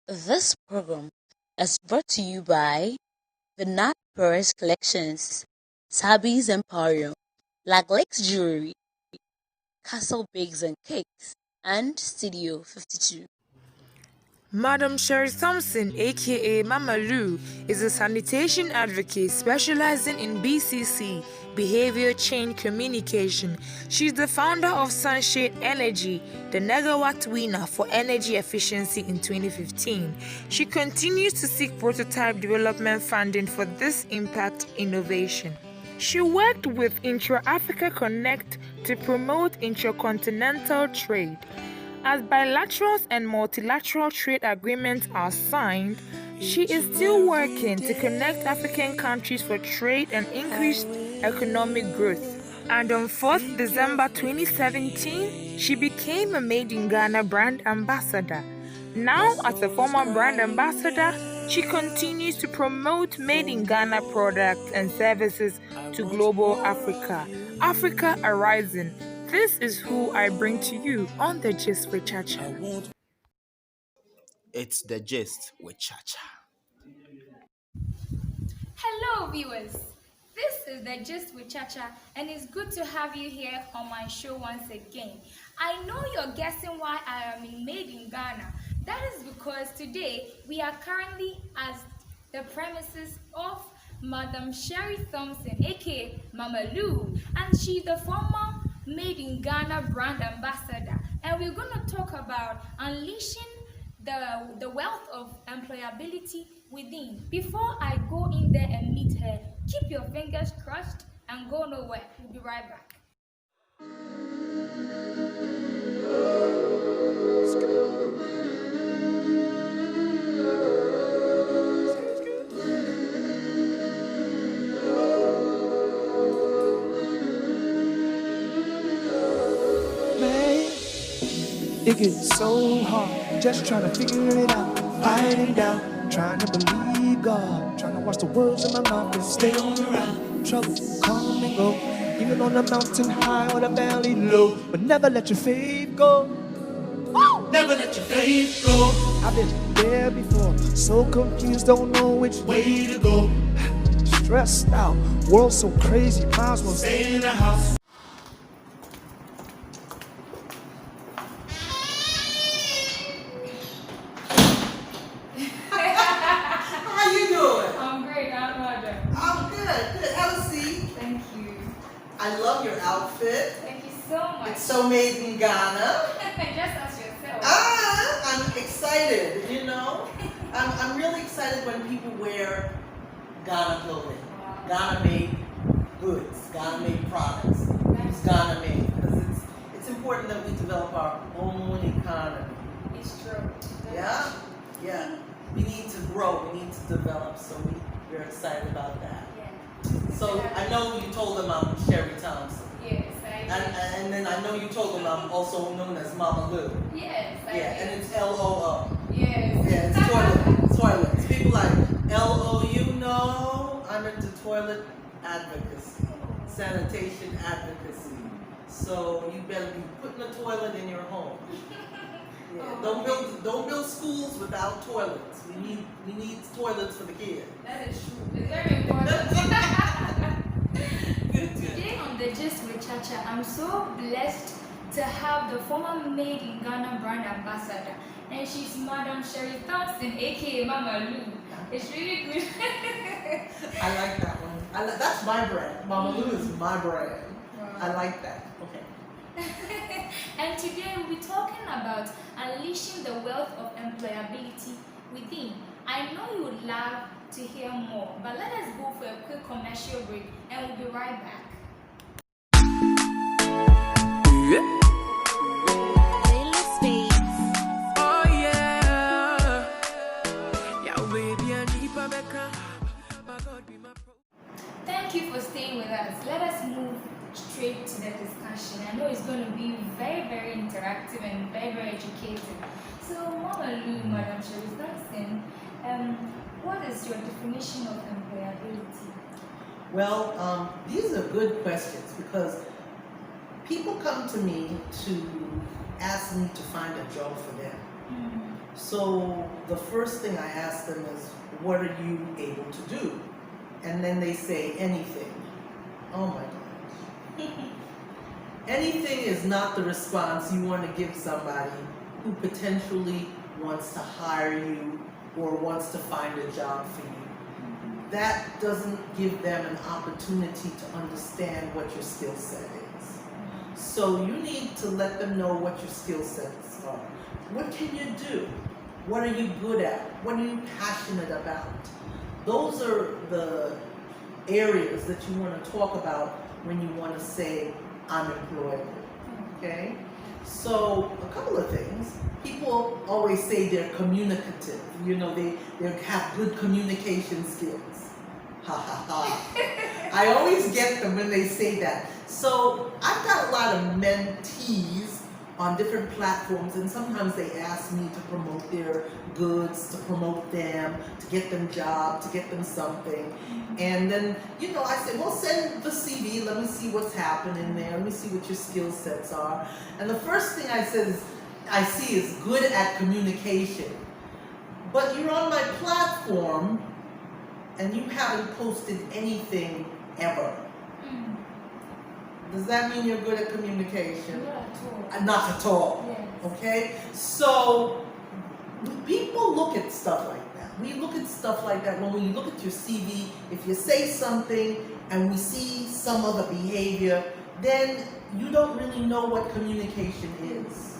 This program is brought to you by the Nat Perez Collections, Sabi's Emporium, Black Lakes Jewelry, Castle Bakes and Cakes, and Studio 52. Madam Sherrie Thompson, aka MamaLoo, is a sanitation advocate specializing in BCC, behavior change communication. She's the founder of Sunshade Energy, the Negawatt winner for energy efficiency in 2015. She continues to seek prototype development funding for this impact innovation. She worked with IntraAfrica Connect to promote intracontinental trade. As bilaterals and multilateral trade agreements are signed, she is still working to connect African countries for trade and increased economic growth. And on 4th December 2017, she became a Made in Ghana brand ambassador. Now, as a former brand ambassador, she continues to promote Made in Ghana products and services to global Africa. Africa Arising. This is who I bring to you on The Gist with Chacha. It's The Gist with Chacha. Hello, viewers. This is The Gist with Chacha, and it's good to have you here on my show once again. I know you're guessing why I am Made in Ghana. That is because today we are currently at the premises of Madam Sherrie Thompson, aka MamaLoo, and she's the former Made in Ghana brand ambassador. And we're going to talk about unleashing the wealth of employability within. Before I go in there and meet her, keep your fingers crossed and go nowhere. We'll be right back. It gets so hard, just trying to figure it out, fighting down, trying to believe God, trying to watch the words in my mouth and stay on the route. Trouble come and go, even on the mountain high or the valley low, but never let your faith go. Woo! Never let your faith go. I've been there before, so confused, don't know which way to go. Stressed out, world so crazy, might as well stay in the house. I love your outfit. Thank you so much. It's so made in Ghana. Just as yourself. I'm excited, you know. I'm really excited when people wear Ghana clothing. Wow. Ghana made goods, Ghana made products. It's Ghana made because it's important that we develop our own economy. It's true. Yeah? Yeah. We need to grow, we need to develop, so we're excited about that. So I know you told them I'm Sherrie Thompson. Yes, I did. And then I know you told them I'm also known as MamaLoo. Yes, I did. And it's LOO. Yes. Yeah, it's toilets. People like LOU, no, I'm into toilet advocacy, sanitation advocacy. So you better be putting a toilet in your home. Yeah. Don't build schools without toilets. We need toilets for the kids. That is true. It's very important. Today on The Gist with Chacha, I'm so blessed to have the former Made in Ghana brand ambassador, and she's Madam Sherrie Thompson, aka MamaLoo. It's really good. I like that one. That's my brand. MamaLoo is my brand. Wow. I like that. Okay. And today we'll be talking about unleashing the wealth of employability within. I know you would love to hear more, but let us go for a quick commercial break and we'll be right back. Thank you for staying with us. Let us move straight to the discussion. I know it's going to be very, very interactive and very, very educative. So, MamaLoo, Madam Sherrie Thompson, what is your definition of employability? Well, these are good questions because people come to me to ask me to find a job for them. So the first thing I ask them is, what are you able to do? And then they say anything. Oh my gosh. Anything is not the response you want to give somebody who potentially wants to hire you or wants to find a job for you. That doesn't give them an opportunity to understand what your skill set is. So you need to let them know what your skill sets are. What can you do? What are you good at? What are you passionate about? Those are the areas that you want to talk about when you want to say, I'm employable. Okay? So a couple of things. People always say they're communicative. You know, they have good communication skills. Ha ha ha. I always get them when they say that. So I've got a lot of mentees on different platforms, and sometimes they ask me to promote their goods, to promote them, to get them jobs, to get them something. And then, you know, I say, well, send the CV, let me see what's happening there, let me see what your skill sets are. And the first thing I see is good at communication. But you're on my platform and you haven't posted anything ever. Does that mean you're good at communication? Not at all. Not at all. Yes. Okay? So people look at stuff like that. We look at stuff like that when we look at your CV. If you say something and we see some other behavior, then you don't really know what communication is.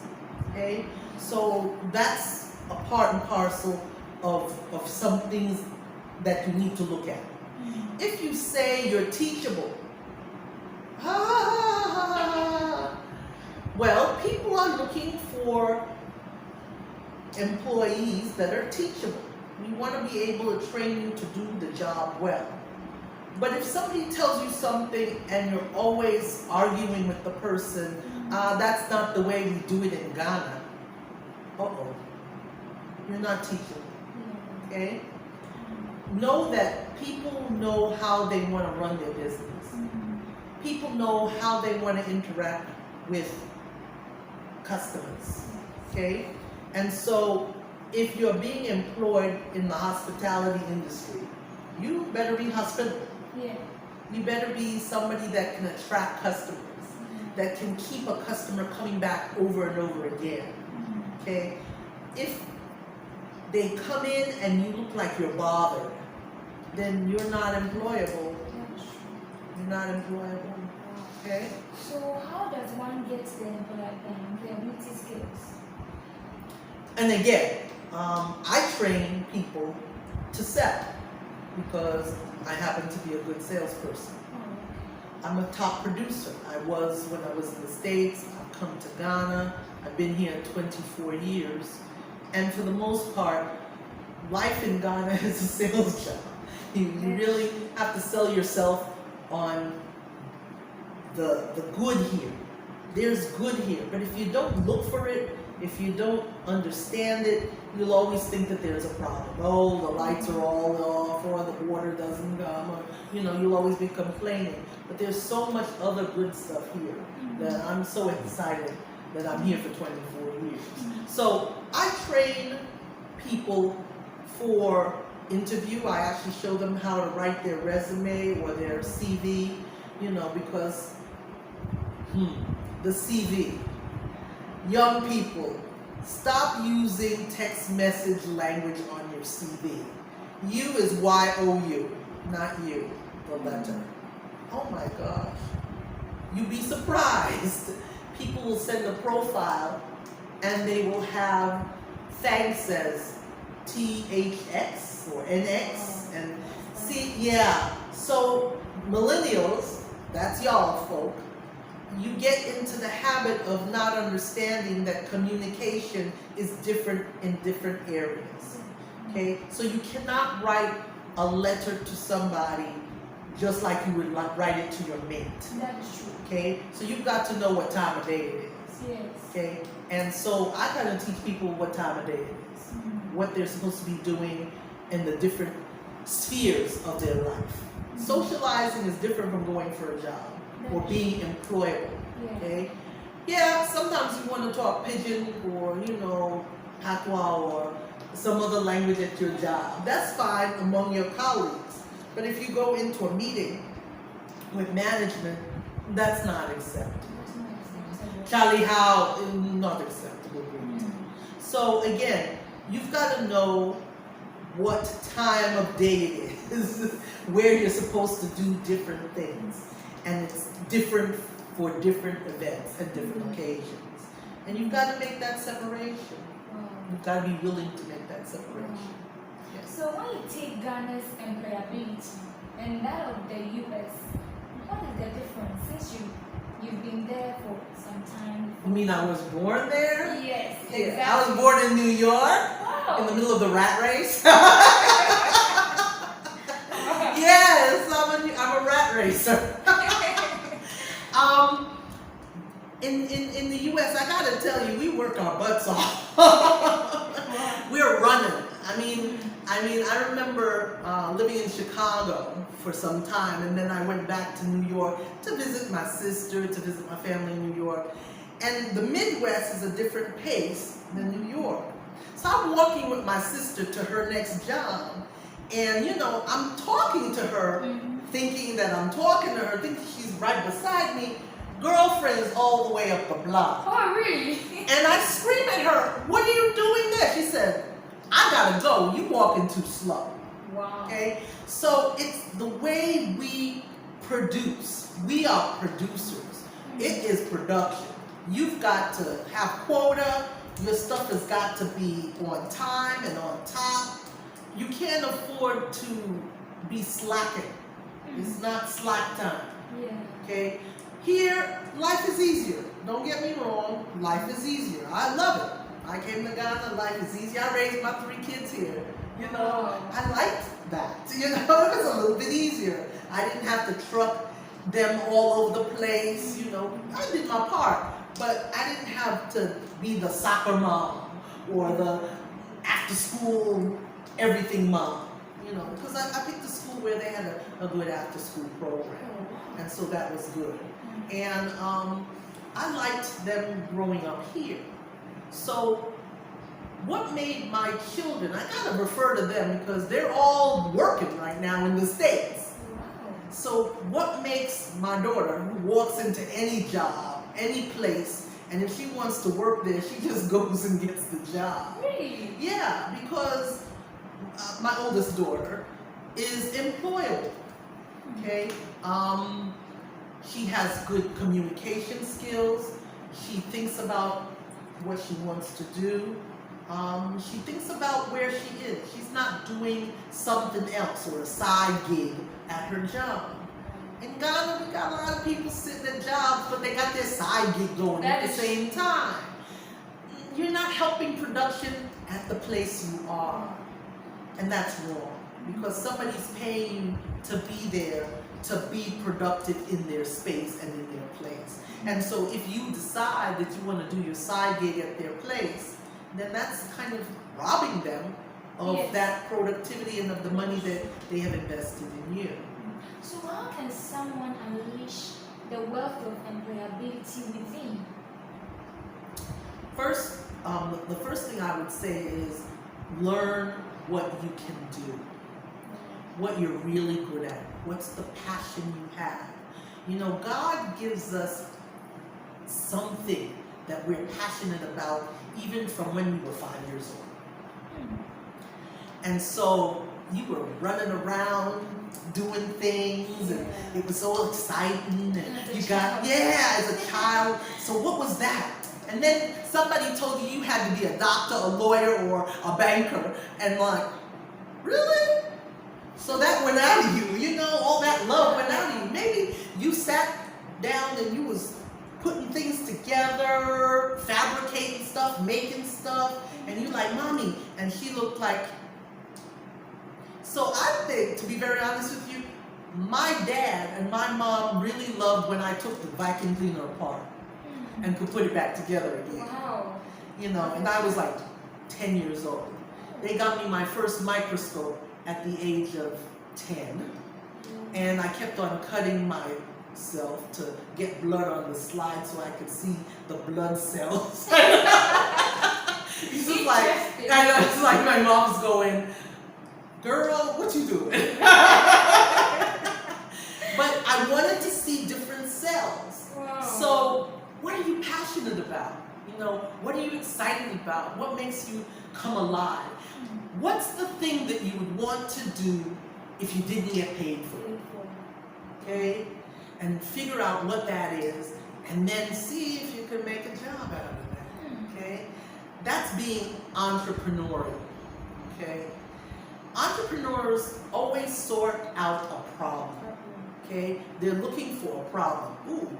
Okay? So that's a part and parcel of some things that you need to look at. If you say you're teachable, well, people are looking for employees that are teachable. We want to be able to train you to do the job well. But if somebody tells you something and you're always arguing with the person, that's not the way we do it in Ghana. Uh-oh. You're not teachable. Okay? Know that people know how they want to run their business. People know how they want to interact with customers, okay? And so if you're being employed in the hospitality industry, you better be hospitable. Yeah. You better be somebody that can attract customers, that can keep a customer coming back over and over again, okay? If they come in and you look like you're bothered, then you're not employable. You're not employable. Okay? So how does one get the employability skills? And again, I train people to sell because I happen to be a good salesperson. I'm a top producer. I was when I was in the States. I've come to Ghana. I've been here 24 years. And for the most part, life in Ghana is a sales job. You really have to sell yourself on the good here. There's good here. But if you don't look for it, if you don't understand it, you'll always think that there's a problem. Oh, the lights are all off, or the water doesn't come, or, you know, you'll always be complaining. But there's so much other good stuff here that I'm so excited that I'm here for 24 years. So I train people for interview. I actually show them how to write their resume or their CV, you know, because the CV. Young people, stop using text message language on your CV. You is Y-O-U, not you, the letter. Oh my gosh. You'd be surprised. People will send a profile and they will have thanks as THX or NX and see, yeah. So millennials, that's y'all folk, you get into the habit of not understanding that communication is different in different areas. Okay, so you cannot write a letter to somebody just like you would write it to your mate. That is true. Okay, so you've got to know what time of day it is. Yes. Okay, and so I gotta teach people what time of day it is, what they're supposed to be doing in the different spheres of their life. Socializing is different from going for a job or being employable. Okay, yeah, sometimes you want to talk pigeon or, you know, patois or some other language at your job. That's fine among your colleagues. But if you go into a meeting with management, that's not acceptable. Charlie Howe is not acceptable. So again, you've got to know what time of day it is, where you're supposed to do different things. And it's different for different events and different occasions. And you've got to make that separation. You've got to be willing to make that separation. Yes. So when you take Ghana's employability and that of the US, what is the difference since you've been there for some time? You mean I was born there? Yes, Yeah. exactly. I was born in New York, Wow. in the middle of the rat race. Yes, I'm a rat racer. In the US, I gotta tell you, we work our butts off. We're running. I remember living in Chicago for some time, and then I went back to New York to visit my sister, to visit my family in New York. And the Midwest is a different pace than New York. So I'm walking with my sister to her next job, and I'm talking to her, thinking that I'm talking to her, thinking she's right beside me. Girlfriend's all the way up the block. Oh, really? And I scream at her, "What are you doing there?" She said, "I gotta go, you walking too slow." Wow. Okay? So it's the way we produce. We are producers. It is production. You've got to have quota. Your stuff has got to be on time and on top. You can't afford to be slacking. It's not slack time. Yeah. Okay? Here, life is easier. Don't get me wrong, life is easier. I love it. I came to Ghana, life is easier. I raised my 3 kids here. I liked that. It was a little bit easier. I didn't have to truck them all over the place. I did my part, but I didn't have to be the soccer mom or the after school everything mom. Because I picked a school where they had a good after school program. And so that was good. And I liked them growing up here. So what made my children, I gotta refer to them because they're all working right now in the States. So what makes my daughter, who walks into any job, any place, and if she wants to work there, she just goes and gets the job. Really? Yeah, because my oldest daughter is employable. Okay? She has good communication skills. She thinks about what she wants to do. She thinks about where she is. She's not doing something else or a side gig at her job. In Ghana, we got a lot of people sitting at jobs, but they got their side gig going at the same time. You're not helping production at the place you are. And that's wrong, because somebody's paying you to be there, to be productive in their space and in their place. And so if you decide that you want to do your side gig at their place, then that's kind of robbing them of that productivity and of the money that they have invested in you. So how can someone unleash the wealth of employability within? First, the first thing I would say is learn what you can do, what you're really good at, what's the passion you have. God gives us something that we're passionate about even from when we were 5 years old. And so you were running around doing things, and it was so exciting, and you got, as a child. So what was that? And then somebody told you had to be a doctor, a lawyer, or a banker, and really? So that went out of you, all that love went out of you. Maybe you sat down and you was putting things together, fabricating stuff, making stuff, and you like, "Mommy," and she looked like. So I think, to be very honest with you, my dad and my mom really loved when I took the vacuum cleaner apart and could put it back together again. Wow. And I was like 10 years old. They got me my first microscope at the age of 10, and I kept on cutting myself to get blood on the slide so I could see the blood cells. It's just like, And it's like my mom's going, girl, what you doing? But I wanted to see different cells. Wow. So what are you passionate about? You know, what are you excited about? What makes you come alive? What's the thing that you would want to do if you didn't get paid for it? Okay? And figure out what that is, and then see if you can make a job out of that. Okay? That's being entrepreneurial. Okay? Entrepreneurs always sort out a problem. Okay? They're looking for a problem. Ooh,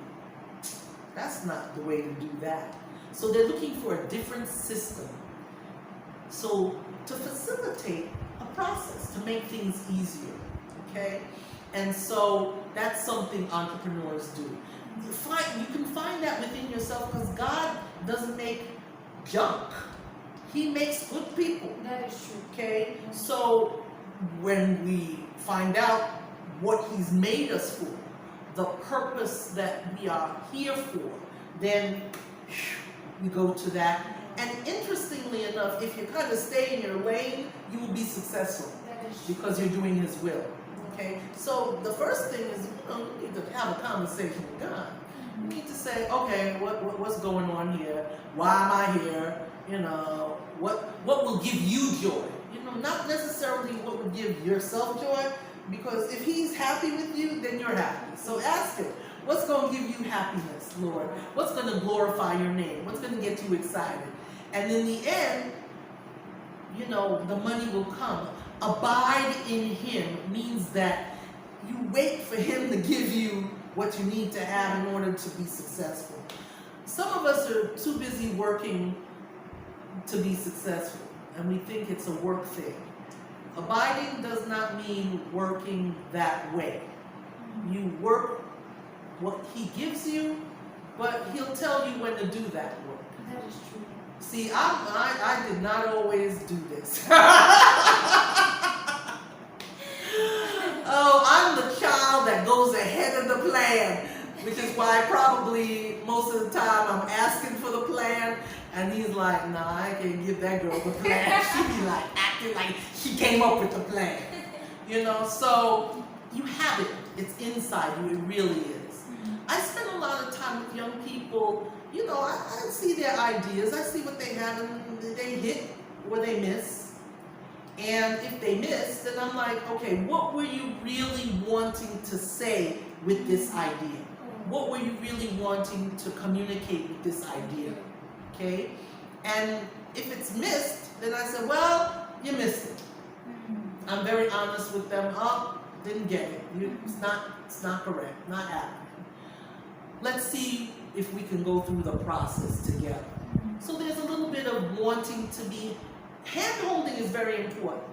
that's not the way to do that. So they're looking for a different system. So to facilitate a process, to make things easier. Okay? And so that's something entrepreneurs do. You can find that within yourself, because God doesn't make junk. He makes good people. That is true. Okay? So when we find out what He's made us for, the purpose that we are here for, then you go to that. And interestingly enough, if you kind of stay in your lane, you will be successful, because you're doing His will. Okay? So the first thing is, you need to have a conversation with God. You need to say, okay, what's going on here? Why am I here? You know, what will give you joy? You know, not necessarily what will give yourself joy, because if He's happy with you, then you're happy. So ask Him, what's going to give you happiness, Lord? What's going to glorify your name? What's going to get you excited? And in the end, you know, the money will come. Abide in Him means that you wait for Him to give you what you need to have in order to be successful. Some of us are too busy working to be successful, and we think it's a work thing. Abiding does not mean working that way. You work what He gives you, but He'll tell you when to do that work. That is true. See, I did not always do this. Oh, I'm the child that goes ahead of the plan, which is why probably most of the time I'm asking for the plan, and He's like, nah, I can't give that girl the plan. She be like acting like she came up with the plan. You know, so you have it. It's inside you. It really is. I spend a lot of time with young people. You know, I see their ideas. I see what they have, and they hit or they miss. And if they miss, then I'm like, okay, what were you really wanting to say with this idea? What were you really wanting to communicate with this idea? Okay? And if it's missed, then I say, well, you missed it. I'm very honest with them. Oh, didn't get it. It's not correct, not happening. Let's see if we can go through the process together. So there's a little bit of wanting to be, hand-holding is very important.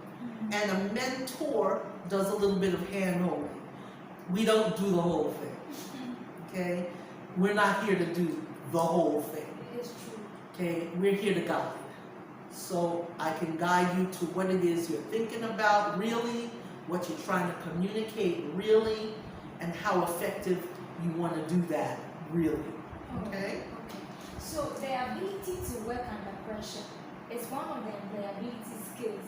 And a mentor does a little bit of hand-holding. We don't do the whole thing. Okay? We're not here to do the whole thing. It's true. Okay? We're here to guide. So I can guide you to what it is you're thinking about really, what you're trying to communicate really, and how effective you want to do that really. Okay? So the ability to work under pressure is one of the employability skills.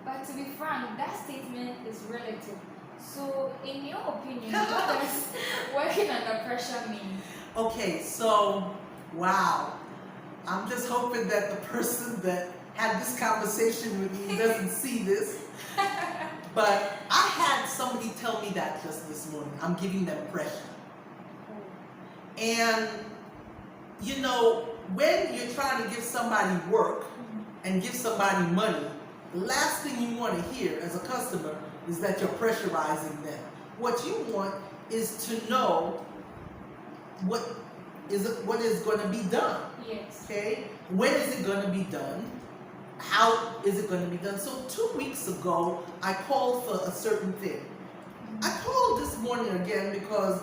But to be frank, that statement is relative. So in your opinion, what does working under pressure mean? Okay, so, wow. I'm just hoping that the person that had this conversation with me doesn't see this. But I had somebody tell me that just this morning. I'm giving them pressure. And, you know, when you're trying to give somebody work and give somebody money, the last thing you want to hear as a customer is that you're pressurizing them. What you want is to know what is going to be done. Yes. Okay? When is it going to be done? How is it going to be done? So 2 weeks ago, I called for a certain thing. I called this morning again because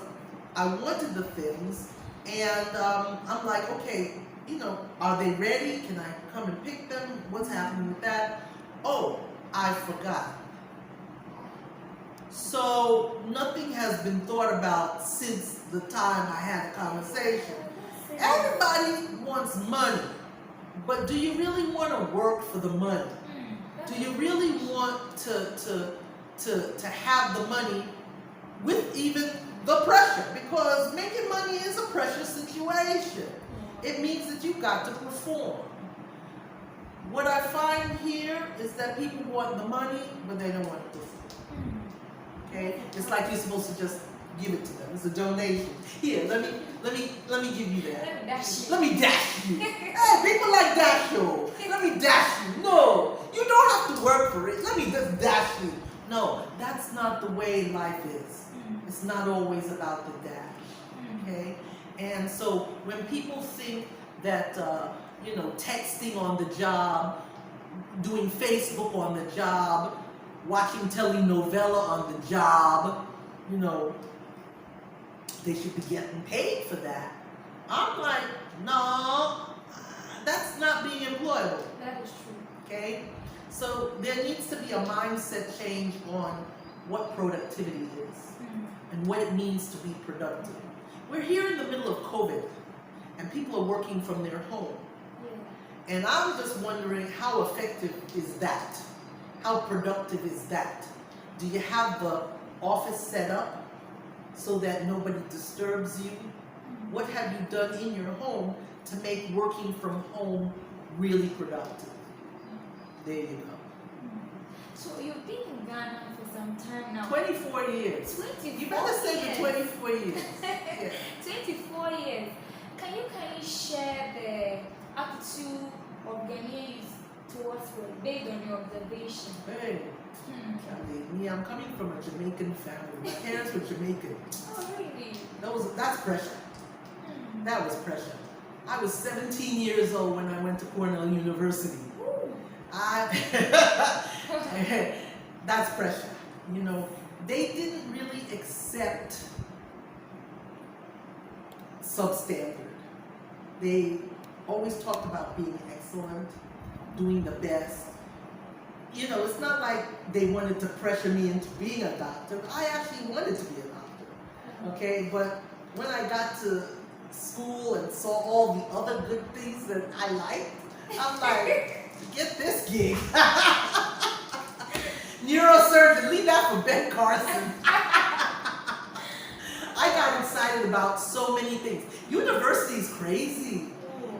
I wanted the things, and I'm like, okay, you know, are they ready? Can I come and pick them? What's happening with that? Oh, I forgot. So nothing has been thought about since the time I had a conversation. Everybody wants money. But do you really want to work for the money? Do you really want to have the money with even the pressure? Because making money is a pressure situation. It means that you've got to perform. What I find here is that people want the money, but they don't want to perform. Okay? It's like you're supposed to just give it to them. It's a donation. Here, let me give you that. Let me dash you. Hey, people like dash you. Let me dash you. No, you don't have to work for it. Let me just dash you. No, that's not the way life is. It's not always about the dash. Okay? And so when people think that texting on the job, doing Facebook on the job, watching telenovela on the job, they should be getting paid for that. I'm like, no, that's not being employable. That is true. Okay? So there needs to be a mindset change on what productivity is and what it means to be productive. We're here in the middle of COVID and people are working from their home. Yeah. And I'm just wondering, how effective is that? How productive is that? Do you have the office set up so that nobody disturbs you? What have you done in your home to make working from home really productive? There you go. So you've been in Ghana for some time now. 24 years. 24 You better say years. the 24 years. Yeah. 24 years. Can you kindly share the attitude of Ghanaians towards work based on your observation? Hey, me, I'm coming from a Jamaican family. My parents were Jamaican. Oh, really? That's pressure. That was pressure. I was 17 years old when I went to Cornell University. That's pressure. They didn't really accept substandard. They always talked about being excellent, doing the best. It's not like they wanted to pressure me into being a doctor. I actually wanted to be a doctor. Okay, but when I got to school and saw all the other good things that I liked, I'm like, get this gig. Neurosurgeon, leave that for Ben Carson. I got excited about so many things. University's crazy.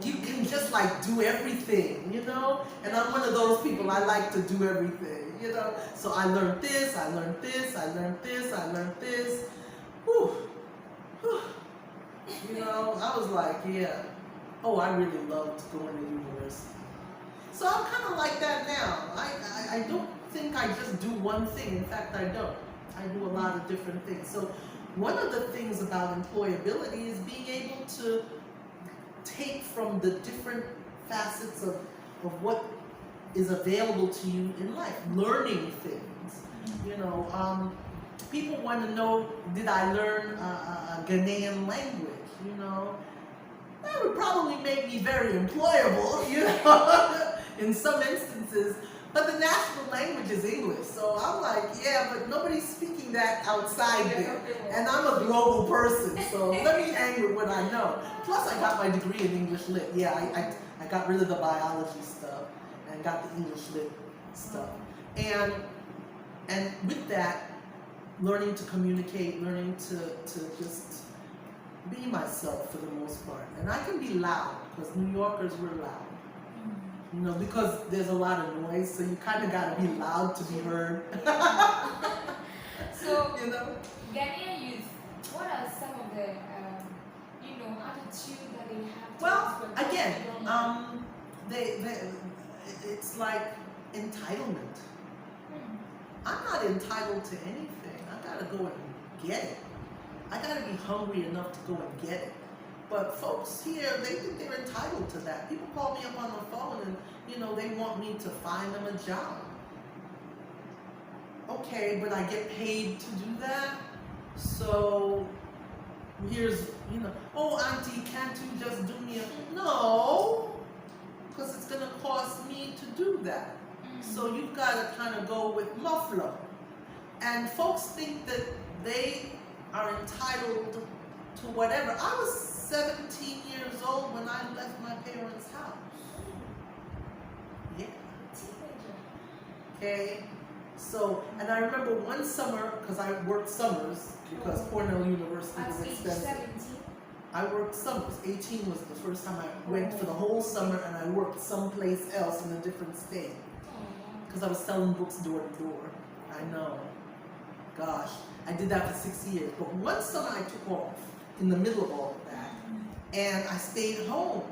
You can just do everything, And I'm one of those people, I like to do everything, So I learned this, I learned this, I learned this, I learned this. Whew. Whew. I was like, yeah. Oh, I really loved going to university. So I'm kind of like that now. I don't think I just do one thing. In fact, I don't. I do a lot of different things. So one of the things about employability is being able to take from the different facets of what is available to you in life, learning things. People want to know, did I learn a Ghanaian language? That would probably make me very employable, in some instances. But the national language is English, so I'm like, yeah, but nobody's speaking that outside there. And I'm a global person, so let me hang with what I know. Plus, I got my degree in English Lit. Yeah, I got rid of the biology stuff and got the English Lit stuff. And with that, learning to communicate, learning to just be myself for the most part. And I can be loud, because New Yorkers, we're loud. Because there's a lot of noise, so you kind of got to be loud to be heard. So, Ghanaian youth, what are some of the, attitude that they have? Well, again, it's like entitlement. I'm not entitled to anything. I got to go and get it. I got to be hungry enough to go and get it. But folks here, they think they're entitled to that. People call me up on the phone and, they want me to find them a job. Okay, but I get paid to do that. So here's, oh, auntie, can't you just do me a... No, because it's going to cost me to do that. So you've got to kind of go with muffler. And folks think that they are entitled to whatever. I was 17 years old when I left my parents' house. Okay? So, and I remember one summer, because I worked summers, because Cornell University was At age expensive. 17. I worked summers. 18 was the first time I went for the whole summer, and I worked someplace else in a different state. Because I was selling books door to door. I know. Gosh, I did that for 6 years. But one summer I took off in the middle of all of that, and I stayed home.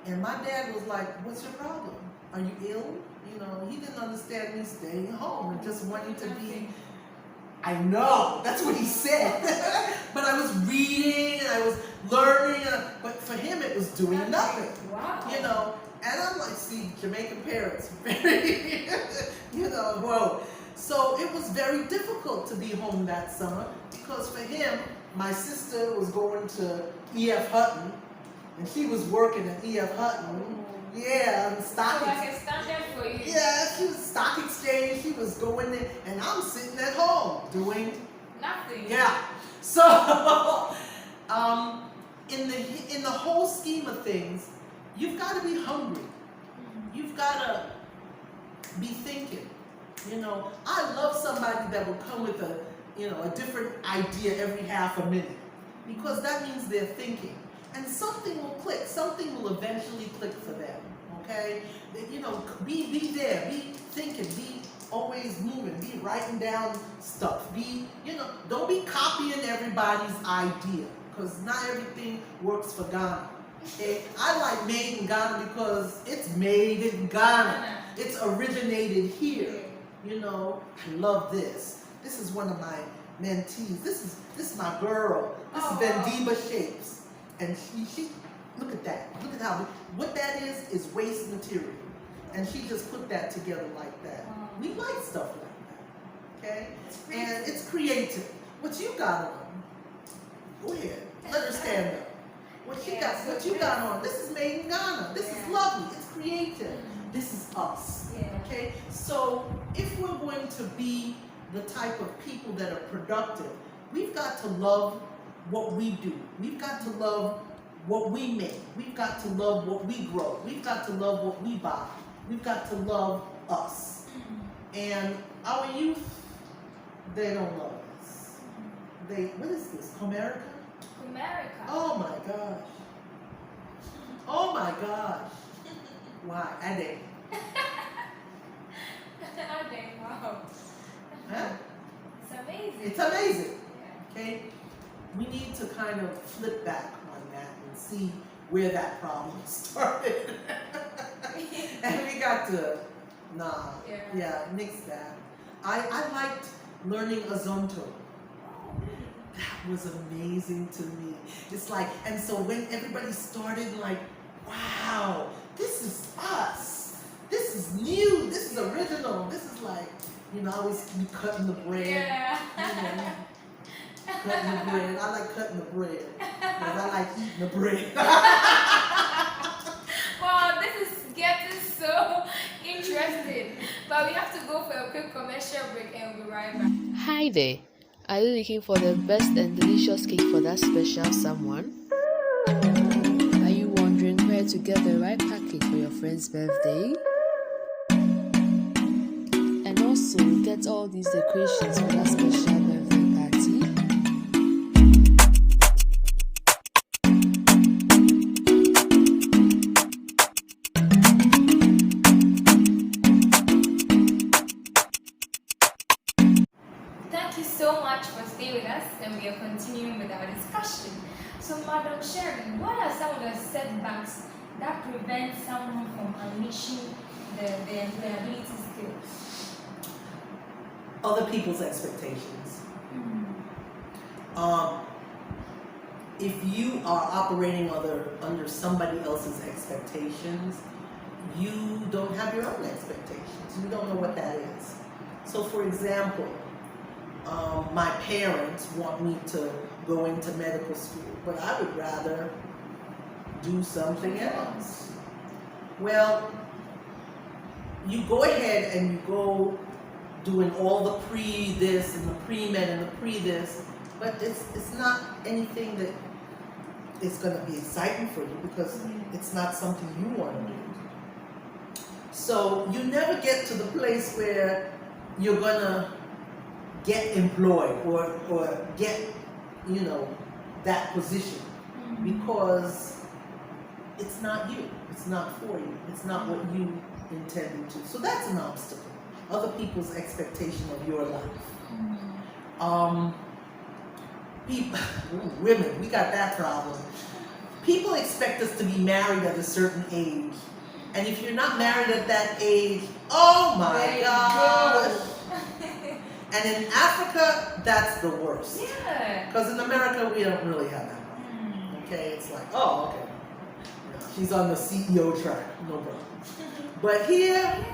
And my dad was like, "What's your problem? Are you ill?" You know, he didn't understand me staying home and just wanting to be. I know, that's what he said. But I was reading and I was learning, but for him it was doing nothing. Wow. You know, and I'm like, see, Jamaican parents, very, you know, whoa. So it was very difficult to be home that summer because for him, my sister was going to E.F. Hutton and she was working at E.F. Hutton. Yeah, and stock So like a standard for you. yeah, she was stock exchange. She was going there, and I'm sitting at home doing Nothing. yeah. So, in the whole scheme of things, you've got to be hungry. You've got to be thinking. You know, I love somebody that will come with a different idea every half a minute, because that means they're thinking. And something will click. Something will eventually click for them. Okay? You know, be there. Be thinking. Be always moving. Be writing down stuff. Don't be copying everybody's idea. Because not everything works for Ghana. Okay? I like made in Ghana because it's made in Ghana. It's originated here. You know, I love this. This is one of my mentees. This is my girl. This is Vendiba Shapes. And she, look at that. Look at what that is waste material. And she just put that together like that. We like stuff like that, okay? And it's creative. What you got on? Go ahead, let her stand up. What you got on? This is made in Ghana. This is lovely. It's creative. This is us, okay? So if we're going to be the type of people that are productive, we've got to love what we do. We've got to love what we make. We've got to love what we grow. We've got to love what we buy. We've got to love us. And our youth, they don't love us. What is this, America? America. Oh my gosh. Oh my gosh. Why? Ade. Ade, wow. Huh? It's amazing. It's amazing. Okay? We need to kind of flip back on that and see where that problem started. And we got to, nix that. I liked learning Azonto. That was amazing to me. It's like, and so when everybody started like, wow, this is us. This is new. This is original. This is like, I always be cutting the bread. Yeah. Cutting the bread. I like cutting the bread. Because I like eating the bread. Wow, this is getting so interesting. But we have to go for a quick commercial break and we'll be right back. Hi there. Are you looking for the best and delicious cake for that special someone? Are you wondering where to get the right package for your friend's birthday? And also get all these decorations for that special birthday party? Thank you so much for staying with us, and we are continuing with our discussion. So, Madam Sherrie, what are some of the setbacks that prevent someone from unleashing the employability skills? Other people's expectations. If you are operating under somebody else's expectations, you don't have your own expectations. You don't know what that is. So, for example, my parents want me to go into medical school, but I would rather do something else. Well, you go ahead and you go doing all the pre-this and the pre-med and the pre-this, but it's not anything that is going to be exciting for you because it's not something you want to do. So you never get to the place where you're gonna get employed or get, you know, that position, because it's not you, it's not for you, it's not what you intended to. So that's an obstacle. Other people's expectation of your life. People, women, we got that problem. People expect us to be married at a certain age. And if you're not married at that age, oh my gosh. And in Africa, that's the worst. Yeah. Because in America, we don't really have that problem. Okay, it's like, oh, okay. You know, she's on the CEO track, no problem. But here,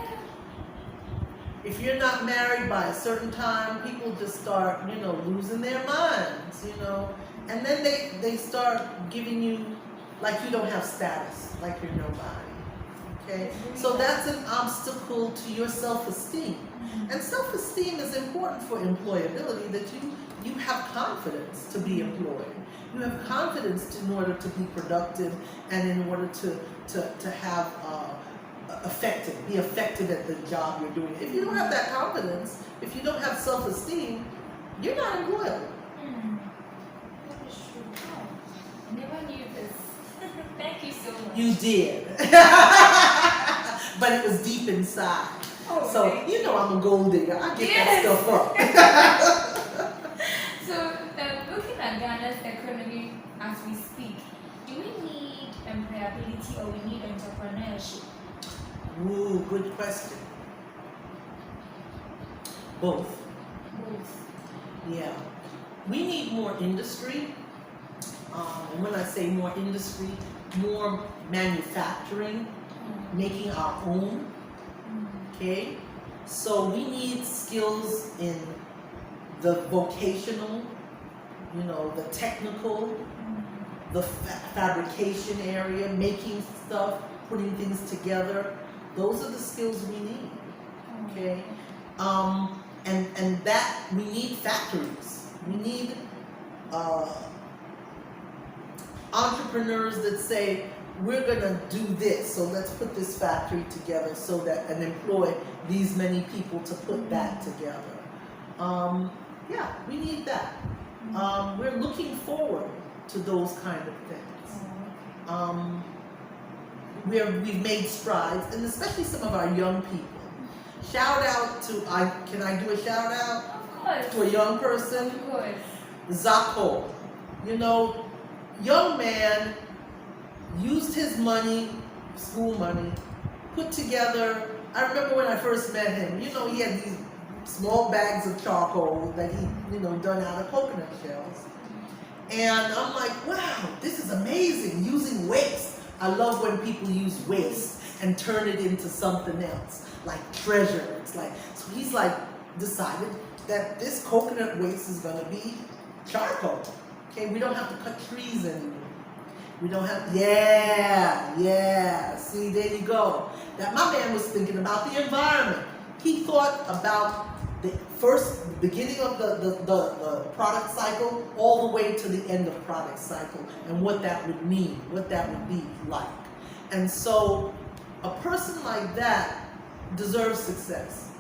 if you're not married by a certain time, people just start, you know, losing their minds, you know. And then they start giving you, like you don't have status, like you're nobody. Okay? So that's an obstacle to your self-esteem. And self-esteem is important for employability, that you have confidence to be employed. You have confidence in order to be productive and in order to have be effective at the job you're doing. If you don't have that confidence, if you don't have self-esteem, you're not employable. That is true. Oh, I never knew this. Thank you so much. You did. But it was deep inside. Oh, so, you know I'm a gold digger. I get Yes. that stuff up. So, looking at Ghana's economy as we speak, do we need employability or we need entrepreneurship? Ooh, good question. Both. Both. Yeah. We need more industry. And when I say more industry, more manufacturing, making our own. Okay? So we need skills in the vocational, you know, the technical, the fabrication area, making stuff, putting things together. Those are the skills we need. Okay? And that we need factories. We need entrepreneurs that say, we're gonna do this, so let's put this factory together so that and employ these many people to put that together. Yeah, we need that. We're looking forward to those kind of things. We've made strides, and especially some of our young people. Shout out to, can I do a shout out? Of course. To a young person? Of course. Zako. You know, young man used his money, school money, put together, I remember when I first met him, you know, he had these small bags of charcoal that he, you know, done out of coconut shells. And I'm like, wow, this is amazing, using waste. I love when people use waste and turn it into something else, like treasure. It's like, so he's like decided that this coconut waste is gonna be charcoal. Okay, we don't have to cut trees anymore. We don't have, yeah, see, there you go. That my man was thinking about the environment. He thought about the beginning of the product cycle all the way to the end of product cycle and what that would mean, what that would be like. And so a person like that deserves success.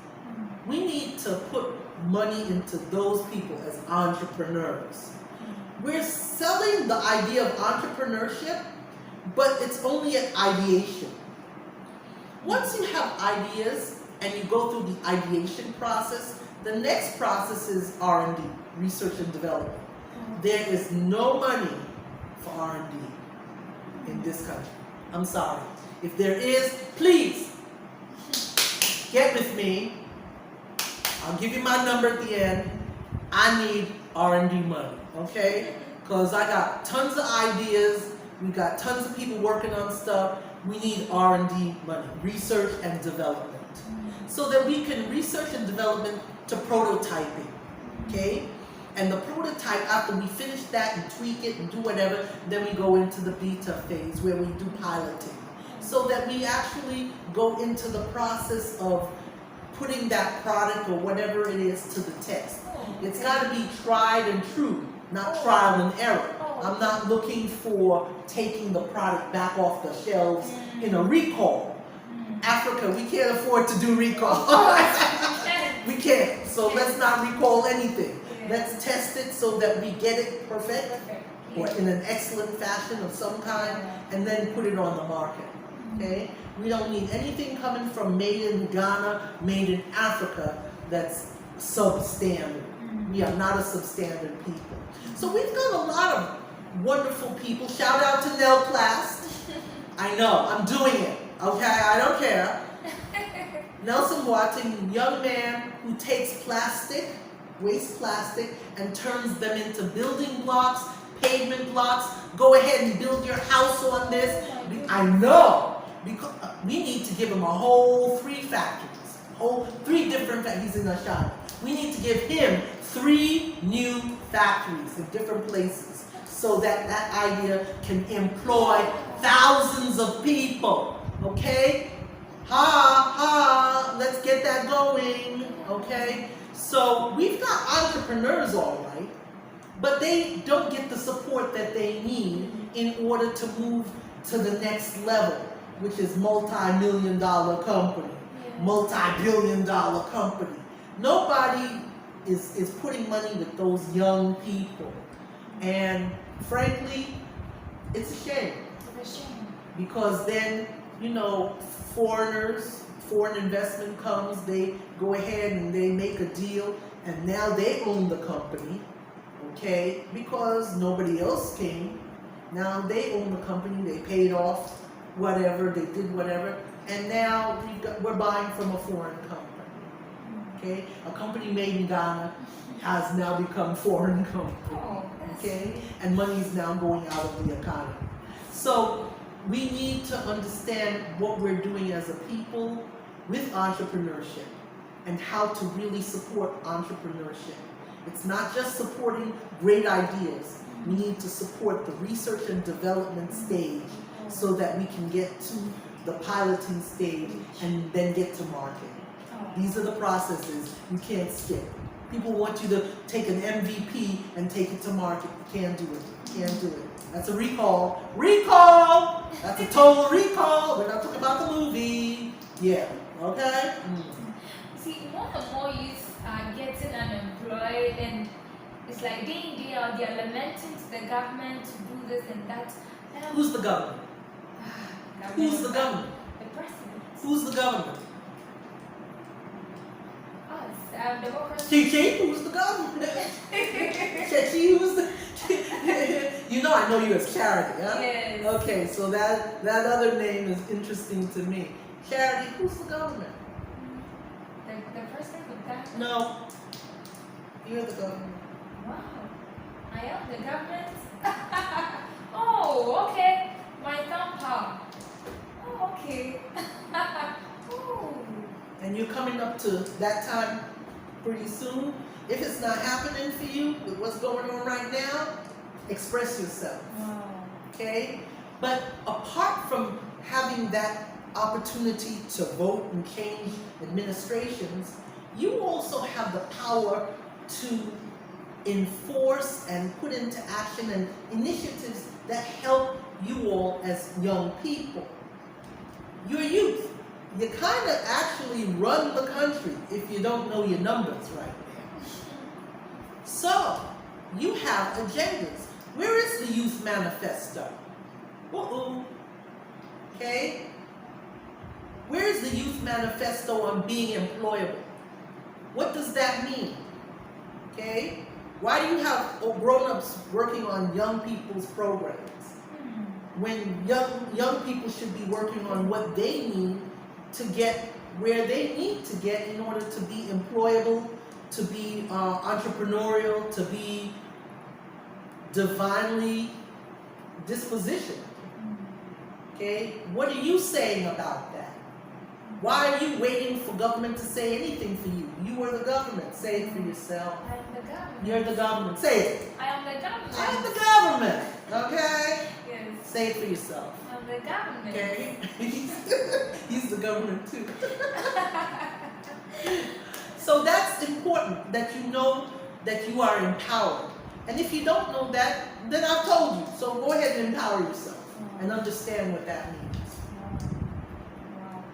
We need to put money into those people as entrepreneurs. We're selling the idea of entrepreneurship, but it's only an ideation. Once you have ideas and you go through the ideation process, the next process is R&D, research and development. There is no money for R&D in this country. I'm sorry. If there is, please get with me. I'll give you my number at the end. I need R&D money, okay? Because I got tons of ideas. We got tons of people working on stuff. We need R&D money, research and development. So that we can research and development to prototyping, okay? And the prototype, after we finish that and tweak it and do whatever, then we go into the beta phase where we do piloting. So that we actually go into the process of putting that product or whatever it is to the test. It's got to be tried and true, not trial and error. I'm not looking for taking the product back off the shelves in a recall. Africa, we can't afford to do recall. We can't. So let's not recall anything. Let's test it so that we get it perfect or in an excellent fashion of some kind, and then put it on the market. Okay? We don't need anything coming from made in Ghana, made in Africa that's substandard. We are not a substandard people. So we've got a lot of wonderful people. Shout out to Nelplast. I know, I'm doing it. Okay, I don't care. Nelson Watson, young man who takes plastic, waste plastic, and turns them into building blocks, pavement blocks. Go ahead and build your house on this. I know, because we need to give him a whole 3 factories, whole 3 different factories. He's in a shop. We need to give him 3 new factories in different places so that that idea can employ thousands of people. Okay? Let's get that going. Okay? So we've got entrepreneurs, all right, but they don't get the support that they need in order to move to the next level, which is multi-million-dollar company, multi-billion-dollar company. Nobody is putting money with those young people. And frankly, it's a shame. It's a shame. Because then, you know, foreign investment comes, they go ahead and they make a deal, and now they own the company, okay? Because nobody else came. Now they own the company, they paid off whatever, they did whatever, and now we're buying from a foreign company. Okay? A company made in Ghana has now become foreign company. Okay? And money is now going out of the economy. So we need to understand what we're doing as a people with entrepreneurship and how to really support entrepreneurship. It's not just supporting great ideas. We need to support the research and development stage so that we can get to the piloting stage and then get to market. These are the processes you can't skip. People want you to take an MVP and take it to market. You can't do it. You can't do it. That's a recall. Recall! That's a total recall. We're not talking about the movie. Yeah. Okay? See, more and more youth are getting unemployed, and it's like day in, day out, they're lamenting to the government to do this and that. Who's the government? Who's the government? The president. Who's the government? Democracy. Chichi, who's the government? Chichi, who's the... You know I know you as Charity, huh? Yes. Okay, so that other name is interesting to me. Charity, who's the government? The president of that? No. You're the government. Wow. I am the government? Oh, okay. My thumb power. Oh, okay. Oh. And you're coming up to that time pretty soon. If it's not happening for you with what's going on right now, express yourself. Wow. Okay? But apart from having that opportunity to vote and change administrations, you also have the power to enforce and put into action and initiatives that help you all as young people. You're youth. You kind of actually run the country if you don't know your numbers right now. So, you have agendas. Where is the youth manifesto? Okay? Where is the youth manifesto on being employable? What does that mean? Okay? Why do you have grown-ups working on young people's programs when young people should be working on what they need to get where they need to get in order to be employable, to be entrepreneurial, to be divinely dispositioned? Okay? What are you saying about that? Why are you waiting for government to say anything for you? You are the government. Say it for yourself. I am the government. You're the government. Say it. I am the government. I am the government. Okay? Yes. Say it for yourself. I am the government. Okay? He's the government too. So that's important, that you know that you are empowered. And if you don't know that, then I've told you. So go ahead and empower yourself and understand what that means. Wow.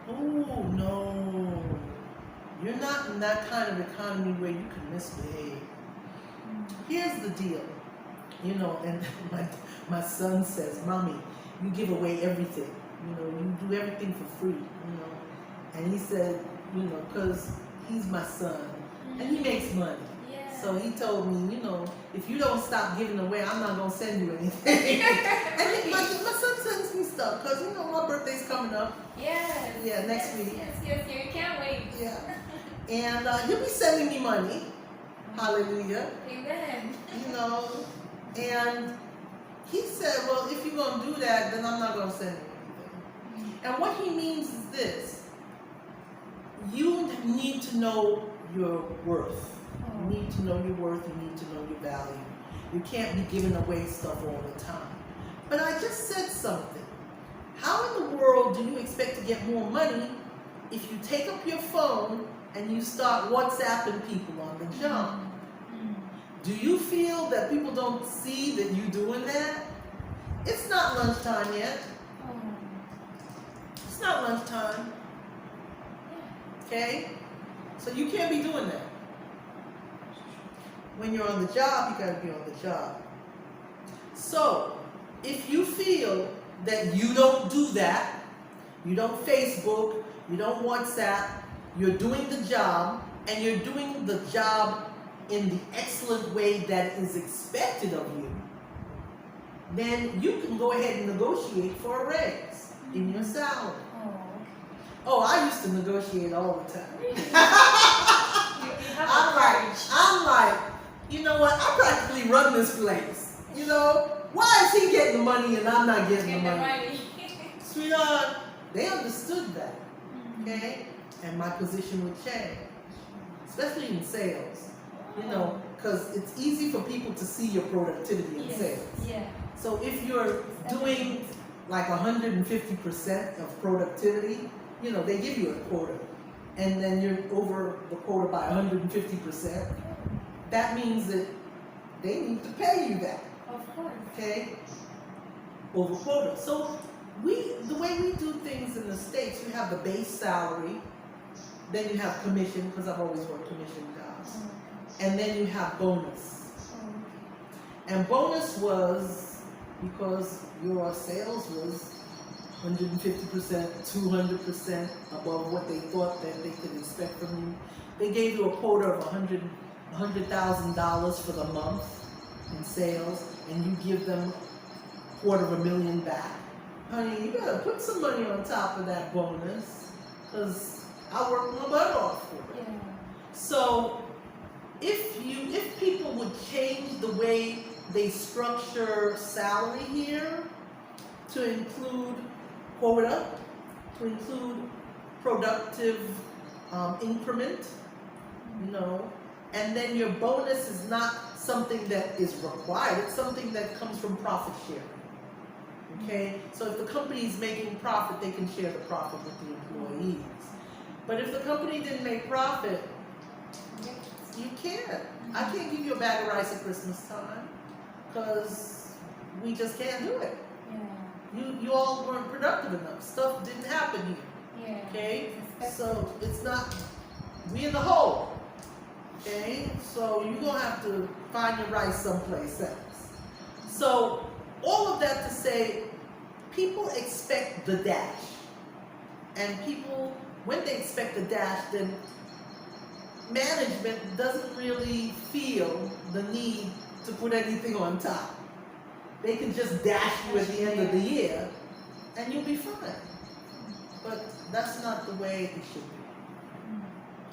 Oh, no. You're not in that kind of economy where you can misbehave. Here's the deal. You know, and my son says, Mommy, you give away everything. You know, you do everything for free, you know. And he said, you know, because he's my son and he makes money. Yeah. So he told me, you know, if you don't stop giving away, I'm not going to send you anything. And my son sends me stuff because, you know, my birthday's coming up. Yes. Yeah, next week. Yes, you can't wait. Yeah. And he'll be sending me money. Hallelujah. Amen. You know, and he said, well, if you're going to do that, then I'm not going to send you anything. And what he means is this. You need to know your worth. You need to know your worth. You need to know your value. You can't be giving away stuff all the time. But I just said something. How in the world do you expect to get more money if you take up your phone and you start WhatsApping people on the job? Do you feel that people don't see that you're doing that? It's not lunchtime yet. It's not lunchtime. Okay? So you can't be doing that. When you're on the job, you gotta be on the job. So, if you feel that you don't do that, you don't Facebook, you don't WhatsApp, you're doing the job, and you're doing the job in the excellent way that is expected of you, then you can go ahead and negotiate for a raise in your salary. Oh, I used to negotiate all the time. I'm like, you know what? I practically run this place. You know, why is he getting the money and I'm not getting the money? Sweetheart, they understood that, okay? And my position would change, especially in sales. You know, because it's easy for people to see your productivity in sales. Yeah. So if you're doing like 150% of productivity, you know, they give you a quota. And then you're over the quota by 150%. That means that they need to pay you that. Of course. Okay? Over quota. So the way we do things in the States, you have the base salary, then you have commission, because I've always worked commission jobs. And then you have bonus. And bonus was because your sales was 150%, 200% above what they thought that they could expect from you. They gave you a quota of $100,000 for the month in sales, and you give them $250,000 back. Honey, you better put some money on top of that bonus, because I worked my butt off for it. Yeah. So if people would change the way they structure salary here to include quota, to include productive increment, you know, and then your bonus is not something that is required, it's something that comes from profit sharing. Okay, so if the company is making profit, they can share the profit with the employees. But if the company didn't make profit, you can't. I can't give you a bag of rice at Christmas time because we just can't do it. Yeah. You all weren't productive enough. Stuff didn't happen here. Yeah. Okay? So it's not, we in the hole. Okay? So you're going to have to find your rice someplace else. So all of that to say, people expect the dash. And people, when they expect the dash, then management doesn't really feel the need to put anything on top. They can just dash you at the end of the year and you'll be fine. But that's not the way it should be.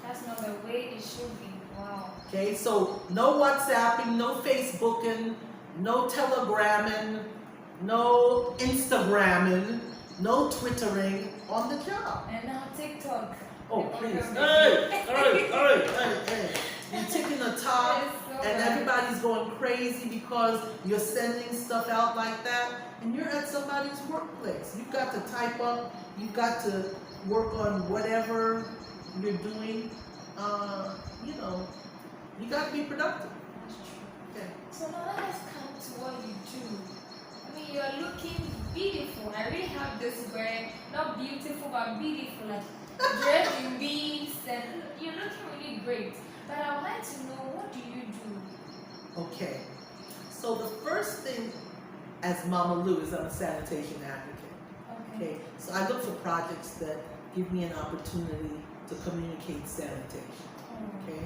That's not the way it should be. Wow. Okay, so no WhatsApping, no Facebooking, no Telegramming, no Instagramming, no Twittering on the job. And now TikTok. Oh, please. Hey. You're ticking the top, and everybody's going crazy because you're sending stuff out like that, and you're at somebody's workplace. You've got to type up, you've got to work on whatever you're doing. You know, you got to be productive. Okay. So now let us come to what you do. I mean, you're looking big beautiful. I really have this word, not beautiful, but beautiful. Like dressed in beads, and you're looking really great. But I would like to know, what do you do? Okay. So the first thing as MamaLoo is I'm a sanitation advocate. Okay. So I look for projects that give me an opportunity to communicate sanitation. Okay.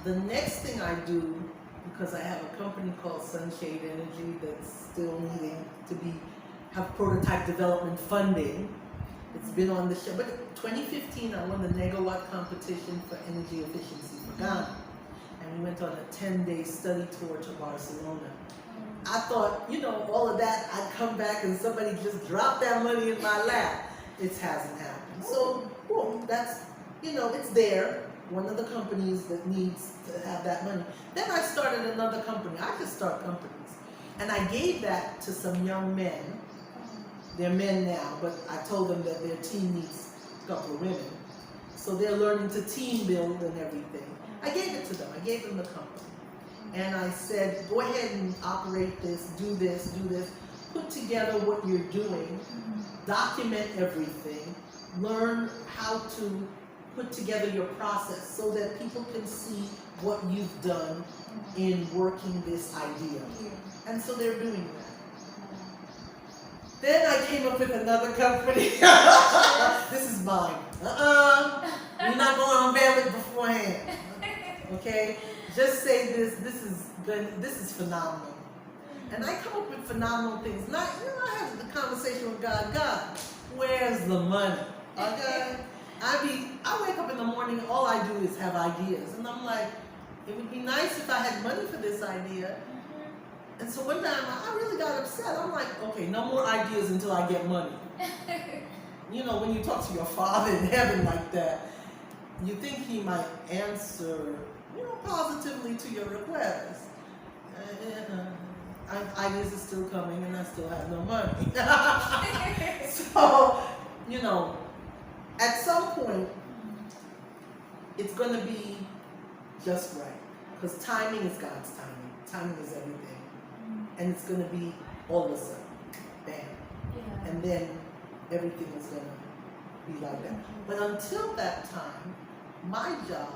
The next thing I do, because I have a company called Sunshade Energy that's still needing to have prototype development funding. It's been on the show, but 2015 I won the Negawatt competition for energy efficiency for Ghana. And we went on a 10-day study tour to Barcelona. I thought, all of that, I'd come back and somebody just dropped that money in my lap. It hasn't happened. So, boom, that's, it's there. One of the companies that needs to have that money. Then I started another company. I just start companies. And I gave that to some young men. They're men now, but I told them that their team needs a couple of women. So they're learning to team build and everything. I gave it to them. I gave them the company. And I said, go ahead and operate this, do this, put together what you're doing, document everything, learn how to put together your process so that people can see what you've done in working this idea. And so they're doing that. Then I came up with another company. This is mine. We're not going to unveil it beforehand. Okay? Just say this is good. This is phenomenal. And I come up with phenomenal things. Not, I have the conversation with God. God, where's the money? Okay? I wake up in the morning, all I do is have ideas. And I'm like, it would be nice if I had money for this idea. And so one time I really got upset. I'm like, okay, no more ideas until I get money. When you talk to your Father in heaven like that, you think He might answer, positively to your request. Ideas are still coming and I still have no money. So, at some point, it's going to be just right. Because timing is God's timing. Timing is everything. And it's going to be all of a sudden. Bam. Yeah. And then everything is going to be like that. But until that time, my job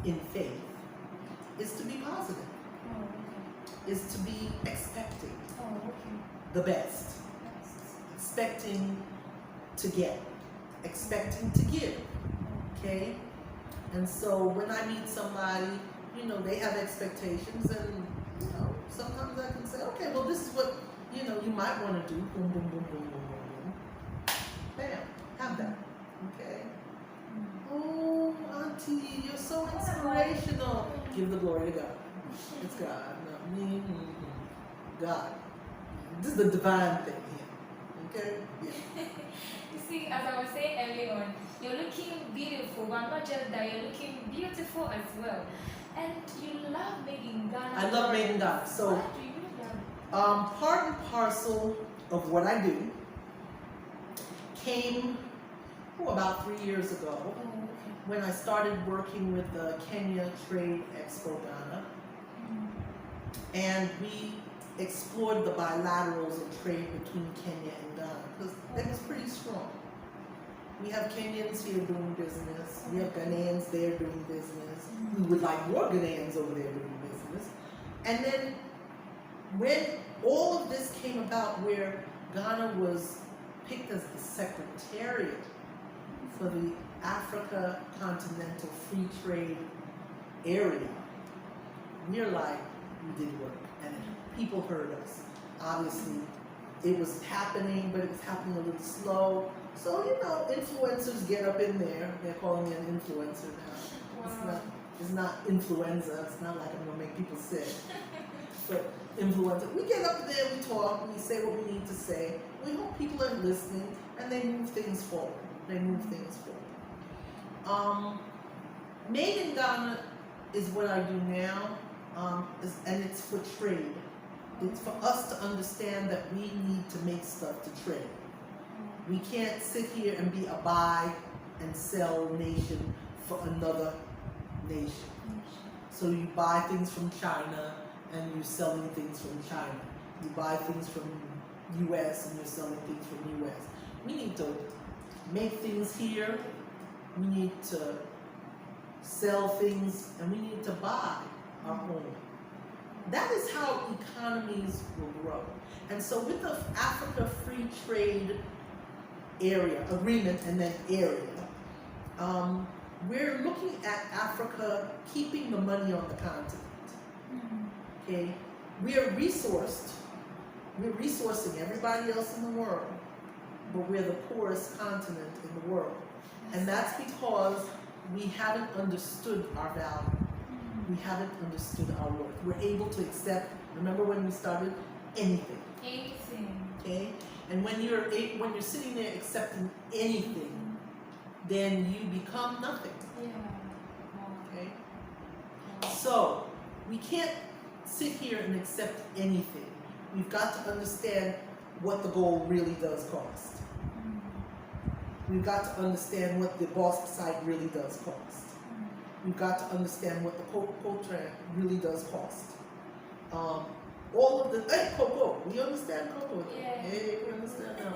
in faith is to be positive. Is to be expecting the best. Expecting to get. Expecting to give. Okay? And so when I meet somebody, they have expectations, and sometimes I can say, okay, well, this is what you might want to do. Boom, boom, boom, boom, boom, boom, boom. Bam, have that. Okay. Oh, Auntie, you're so inspirational. Give the glory to God. It's God, not me. God. This is the divine thing here. Okay? Yeah. You see, as I was saying earlier on, you're looking beautiful, but not just that, you're looking beautiful as well. And you love making Ghana. I love making Ghana. So, what do you love? Part and parcel of what I do came about 3 years ago when I started working with the Kenya Trade Expo Ghana. And we explored the bilaterals of trade between Kenya and Ghana because that was pretty strong. We have Kenyans here doing business. We have Ghanaians there doing business. We would like more Ghanaians over there doing business. And then when all of this came about, where Ghana was picked as the secretariat for the Africa Continental Free Trade Area, we're like, we did work, and people heard us. Obviously, it was happening, but it was happening a little slow. So, influencers get up in there. They're calling me an influencer now. Wow. It's not influenza. It's not like I'm going to make people sick. But influencer. We get up there, we talk, we say what we need to say. We hope people are listening, and they move things forward. Made in Ghana is what I do now, and it's for trade. It's for us to understand that we need to make stuff to trade. We can't sit here and be a buy and sell nation for another nation. So you buy things from China and you're selling things from China. You buy things from U.S. and you're selling things from the U.S. We need to make things here. We need to sell things, and we need to buy our own. That is how economies will grow. And so with the Africa Free Trade Agreement, and then area, we're looking at Africa keeping the money on the continent. Okay, we are resourced. We're resourcing everybody else in the world, but we're the poorest continent in the world. And that's because we haven't understood our value. We haven't understood our worth. We're able to accept, remember when we started, anything. Anything. Okay? And when you're sitting there accepting anything, then you become nothing. Yeah. Okay? So we can't sit here and accept anything. We've got to understand what the gold really does cost. We've got to understand what the bauxite really does cost. We've got to understand what the coltan really does cost. All of the, cocoa, we understand cocoa. Yeah. Hey, we understand now.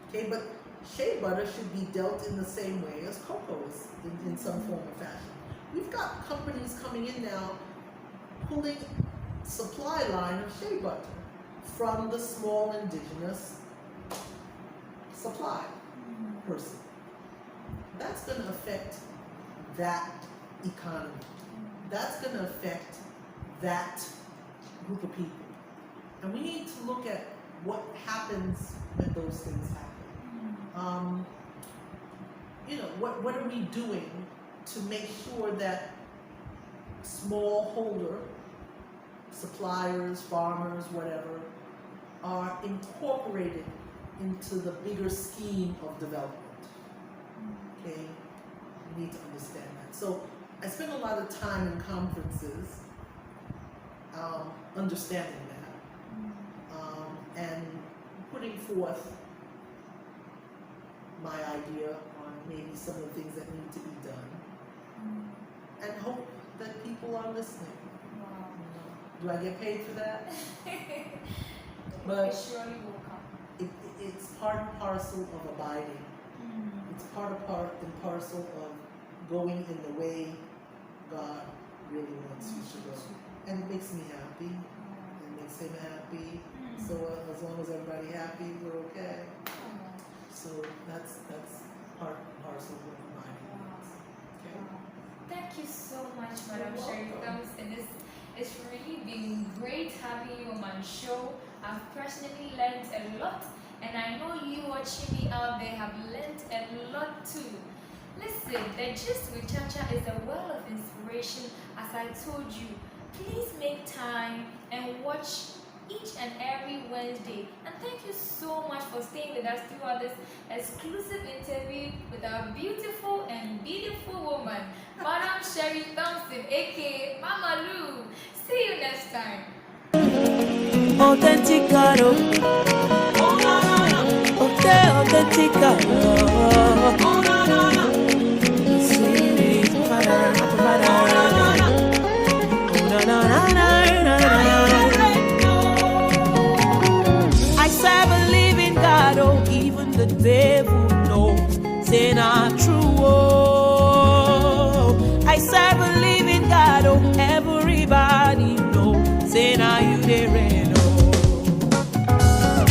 Okay, but shea butter should be dealt in the same way as cocoa is in some form or fashion. We've got companies coming in now pulling supply line of shea butter from the small indigenous supply person. That's going to affect that economy. That's going to affect that group of people. And we need to look at what happens when those things happen. What are we doing to make sure that smallholder suppliers, farmers, whatever, are incorporated into the bigger scheme of development? Okay, we need to understand that. So I spend a lot of time in conferences understanding that and putting forth my idea on maybe some of the things that need to be done, and hope that people are listening. Wow. Do I get paid for that? But surely will come. It's part and parcel of abiding. It's part and parcel of going in the way God really wants you to go. And it makes me happy. It makes him happy. So as long as everybody happy, we're okay. So that's part and parcel of what abiding is. Okay. Thank you so much, Madam Sherrie Thompson. It's really been great having you on my show. I've personally learned a lot, and I know you watching me out there have learned a lot too. Listen, the Gist with Chacha is a well of inspiration, as I told you. Please make time and watch each and every Wednesday. And thank you so much for staying with us throughout this exclusive interview with our beautiful and beautiful woman, Madam Sherrie Thompson, aka MamaLoo. See you next time. Authenticado, I serve a living God, oh, even the devil knows, say not true.